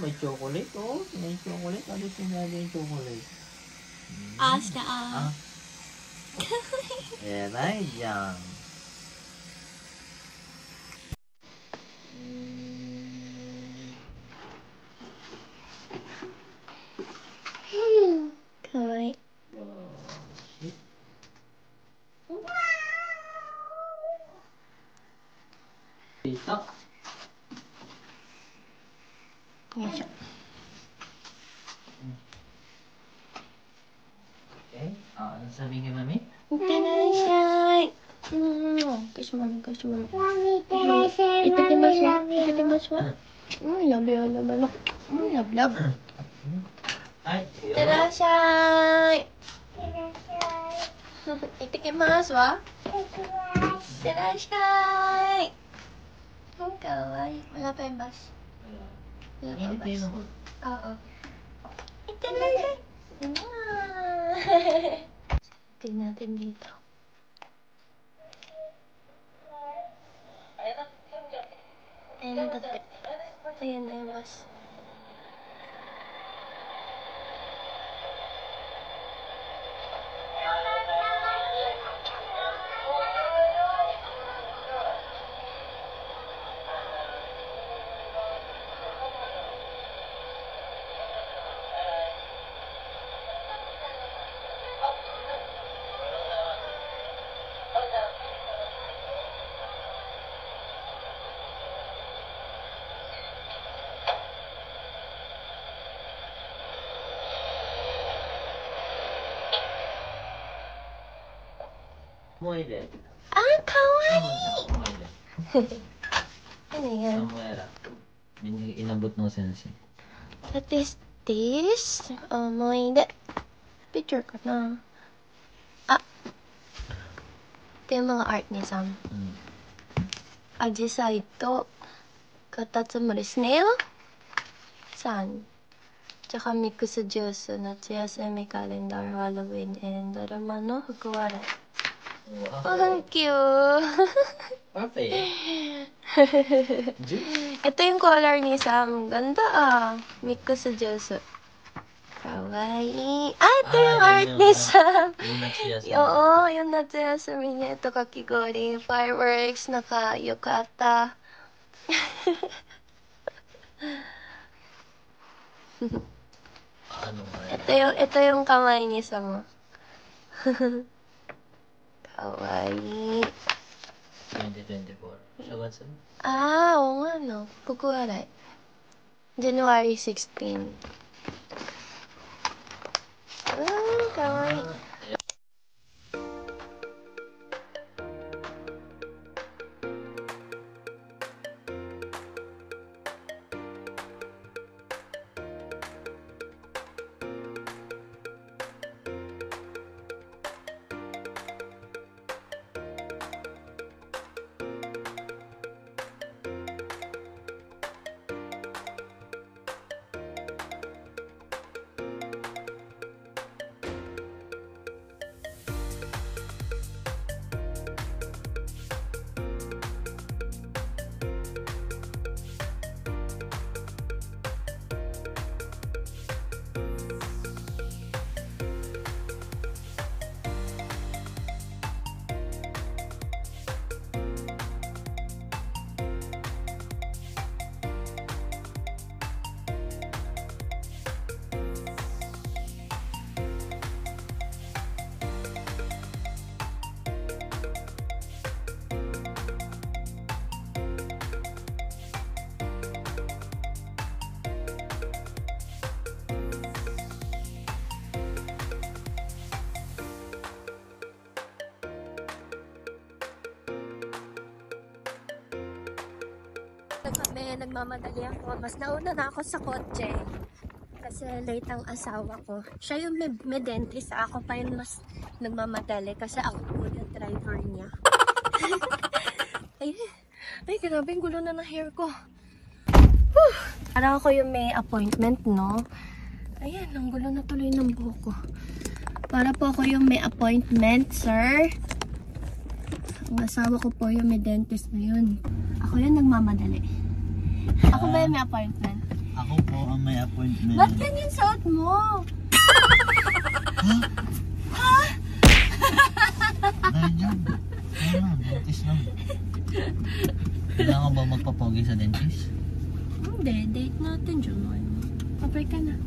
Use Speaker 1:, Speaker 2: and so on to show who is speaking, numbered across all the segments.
Speaker 1: may chocolate, oh. May chocolate. Alis mo na yung chocolate.
Speaker 2: Aas na ah.
Speaker 1: Eray, yan.
Speaker 2: Kawaii.
Speaker 1: Dito.
Speaker 2: Yes.
Speaker 1: Okay. Ano sabihin kay mami?
Speaker 2: Itadaishai. Kiss mommy, kiss mommy. Itadakimasu. Itadakimasu. Love you, love you. Love, love.
Speaker 1: Ay.
Speaker 2: Itadaishai. Itadakimasu wa? Itadaishai. Kawaii. Wala pa yung bus. Wala pa bus. Oo. Itadaishai. Tingnan natin dito. Ayan na dati. Ayan na yung bus.
Speaker 1: Moide.
Speaker 2: Ah, kawaii! Ano yan?
Speaker 1: Samuera. Inabot ng sensei.
Speaker 2: What is this? Omoide. Picture ko na. Ah! Ito yung mga art ni Sam. Ajisai to Katatsumori Snail San. Tsaka Mikusu Juice, Natsuyasumi Calendar, Halloween, and Daruma no Fukuwara.
Speaker 1: Wow.
Speaker 2: Thank you!
Speaker 1: Perfect. Juice.
Speaker 2: Ito yung color ni Sam. Ganda ah. Mikusu Juice. Kawaii. Ah, ito yung art ni Sam.
Speaker 1: Yung natsuyasumi.
Speaker 2: Oo, yung natsuyasumi niya. Ito kakigori. Fireworks, naka-yukata.
Speaker 1: Ano nga?
Speaker 2: Ito yung kamay ni Sam. Kawaii.
Speaker 1: 2024. Siya gansan?
Speaker 2: Ah, oo nga no. Fukuwarai. January 16. Ah, kawaii. Nagmamadali ako. Mas nauna na ako sa kotse. Kasi late ang asawa ko. Siya yung may dentist. Ako pa yung mas nagmamadali. Kasi ako yung driver niya. Ay, grabe. Yung gulo na ng hair ko. Whew! Parang ako yung may appointment, no? Ayan, ang gulo na tuloy ng buhok ko. Para po ako yung may appointment, sir. Ang asawa ko po yung may dentist na yun. Ako yung nagmamadali. Ako ba yung may appointment?
Speaker 1: Ako po ang may appointment.
Speaker 2: Ba't ganyan suot mo?
Speaker 1: Dahil dyan. Ano lang, dentist lang. Kailangan ba magpapogi sa dentist?
Speaker 2: Hindi, date natin dyan. Papay ka na.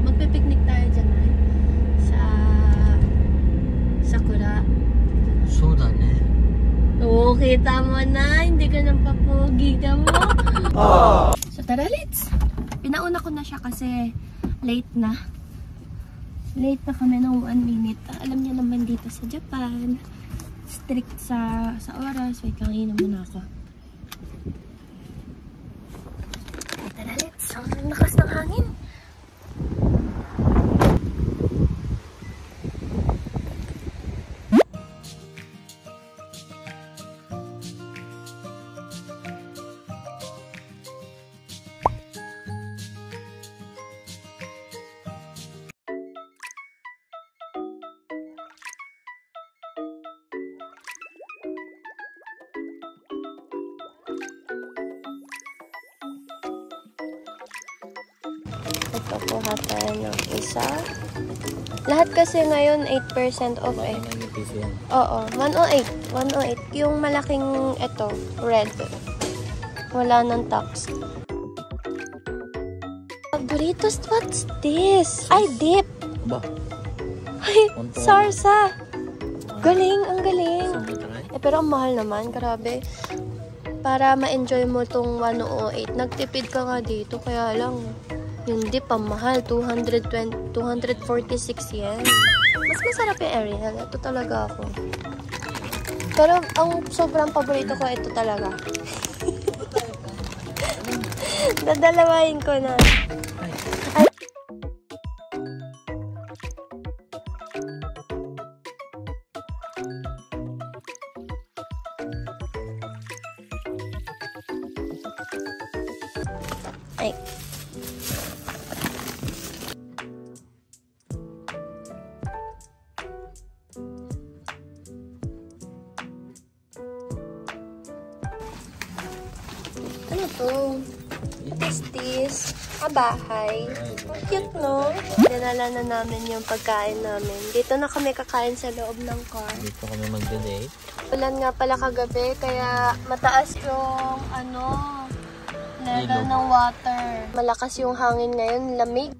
Speaker 2: Magpipiknik tayo dyan ay. Sa Sakura.
Speaker 1: Soda eh.
Speaker 2: Oo, kita mo na. Hindi ka nang papogi ka mo. So tara, let's. Pinauna ko na siya kasi late na. Late na kami ng 1 minute. Alam niyo naman dito sa Japan, strict sa oras. Wait lang, inom muna ako. Tara, let's. Ang lakas ng hangin. Ito po tayo ng isa. Lahat kasi ngayon 8% off eh. Oo, 108. 108. Yung malaking ito, red. Wala nang tax. Burritos, what's this? Ay, dip.
Speaker 1: Ba?
Speaker 2: Ay, sarsa. Galing, ang galing. Pero ang mahal naman, grabe. Para ma-enjoy mo tong 108. Nagtipid ka nga dito, kaya lang yung dip ang mahal, 246 yen. Mas masarap yung Ariel. Ito talaga ako. Pero ang sobrang paborito ko, ito talaga. Dadalawahin ko na. Ay. Ay. Ano to? Testis. Kabahay. Ang cute, no? Dinala na namin yung pagkain namin. Dito na kami kakain sa loob ng car.
Speaker 1: Dito kami mag-date.
Speaker 2: Ulan nga pala kagabi, kaya mataas yung, level ng water. Malakas yung hangin ngayon, lamig.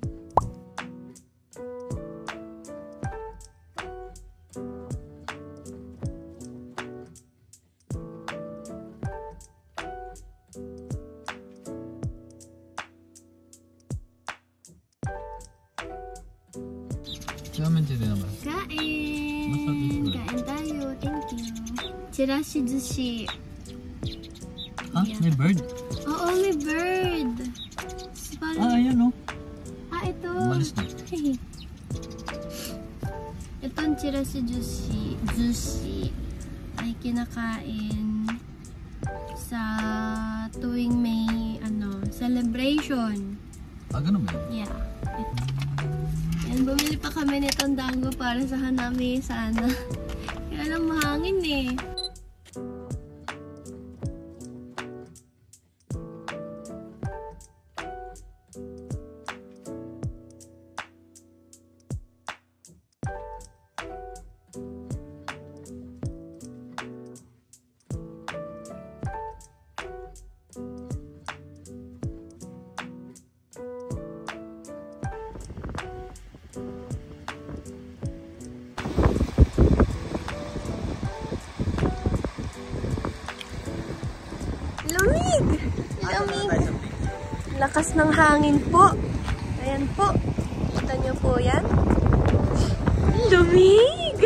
Speaker 1: Kain naman.
Speaker 2: Kain! Kain tayo. Thank you. Chirashi zushi.
Speaker 1: Ah, may bird?
Speaker 2: Oo, may bird.
Speaker 1: Ayan o.
Speaker 2: Ito.
Speaker 1: Umalis na.
Speaker 2: Itong chirashi zushi ay kinakain sa tuwing may celebration.
Speaker 1: Ganun ba?
Speaker 2: Yeah. And bumili pa kami nitong dango para sa hanami sana. Kaya lang mahangin eh. Lamig! Lamig! Lakas ng hangin po. Ayan po. Kita niyo po yan. Lamig!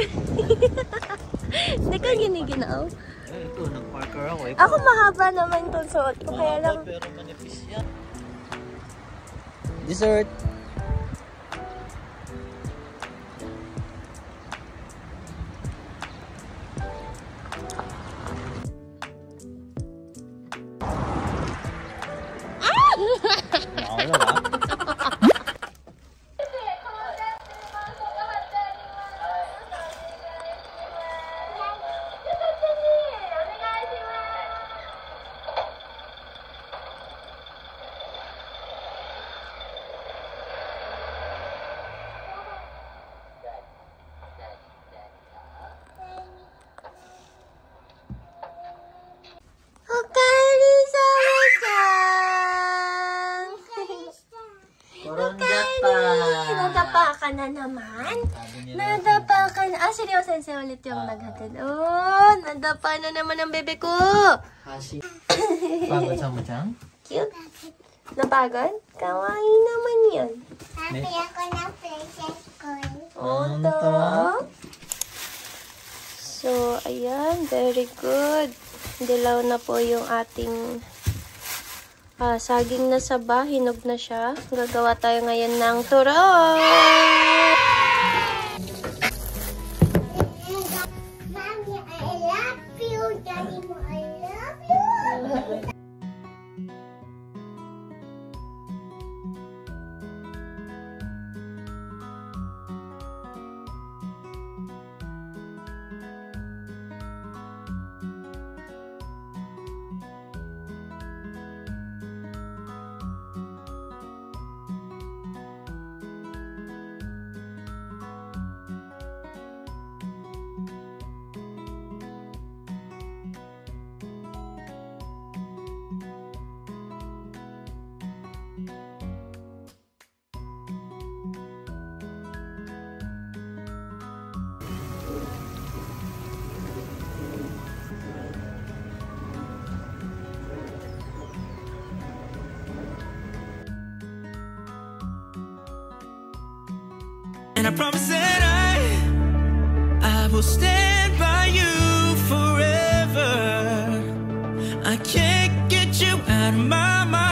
Speaker 2: Hindi ka giniginaw.
Speaker 1: Ito, nag-parker ako.
Speaker 2: Ako mahaba naman itong suot ko. Kaya lang...
Speaker 1: Pero manipis yan. Dessert!
Speaker 2: ka na naman?
Speaker 1: Sabi niya
Speaker 2: Nadapa ka na. Ah, seryoso, sensei ulit yung naghatid. Oh, nadapa na naman ang bebe ko.
Speaker 1: Hashi. Pagod sa mo, Chang?
Speaker 2: Cute. Napagod? Kawaii naman yan.
Speaker 3: Happy ako ng princess ko.
Speaker 2: Oto. So, ayan. Very good. Dilaw na po yung ating saging na saba. Hinog na siya. Gagawa tayo ngayon ng turon.
Speaker 3: Mommy, I love you. Daddy mo, I love you.
Speaker 4: And I promise that I will stand by you forever. I can't get you out of my mind.